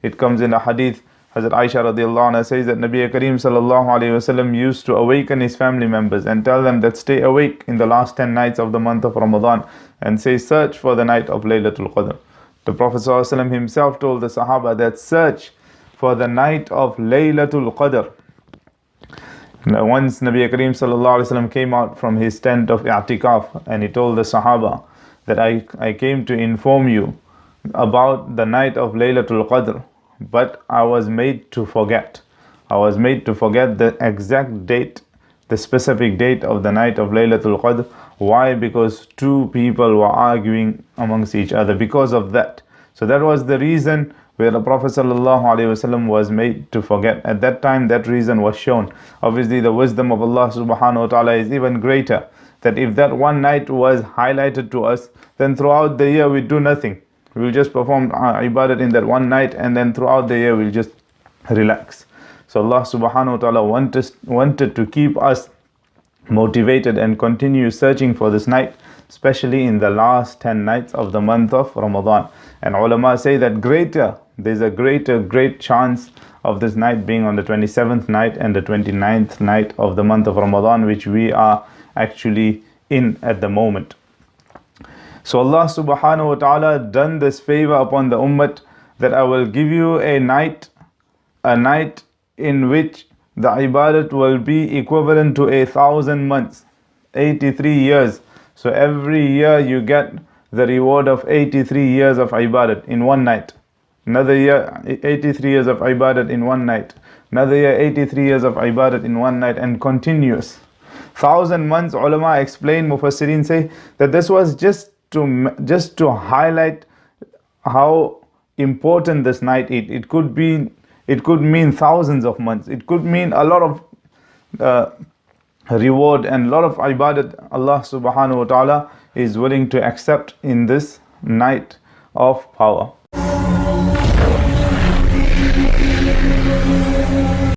It comes in a hadith, Hazrat Aisha radiallahu anha says that Nabi Kareem sallallahu alayhi wasallam used to awaken his family members and tell them that stay awake in the last 10 nights of the month of Ramadan and say search for the night of Laylatul Qadr. The Prophet sallallahu alayhi wasallam himself told the Sahaba that search for the night of Laylatul Qadr. Now, once Nabi Kareem sallallahu alayhi wasallam came out from his tent of i'tikaf and he told the Sahaba that I came to inform you about the night of Laylatul Qadr, but I was made to forget. I was made to forget the exact date, the specific date of the night of Laylatul Qadr. Why? Because two people were arguing amongst each other because of that. So that was the reason where the Prophet ﷺ was made to forget. At that time, that reason was shown. Obviously, the wisdom of Allah subhanahu wa ta'ala is even greater. That if that one night was highlighted to us, then throughout the year we do nothing. We'll just perform ibadat in that one night, and then throughout the year we'll just relax. So Allah subhanahu wa ta'ala wanted to keep us motivated and continue searching for this night, especially in the last 10 nights of the month of Ramadan. And ulama say that there's a great chance of this night being on the 27th night and the 29th night of the month of Ramadan, which we are actually in at the moment. So Allah subhanahu wa ta'ala done this favor upon the ummah that I will give you a night in which the ibadat will be equivalent to 1,000 months, 83 years. So every year you get the reward of 83 years of ibadat in one night. Another year, 83 years of ibadat in one night. Another year, 83 years of ibadat in one night, and continuous. 1,000 months, ulama explain, mufassirin say that this was just to highlight how important this night is. It could mean thousands of months. It could mean a lot of reward and a lot of ibadat Allah subhanahu wa ta'ala is willing to accept in this night of power.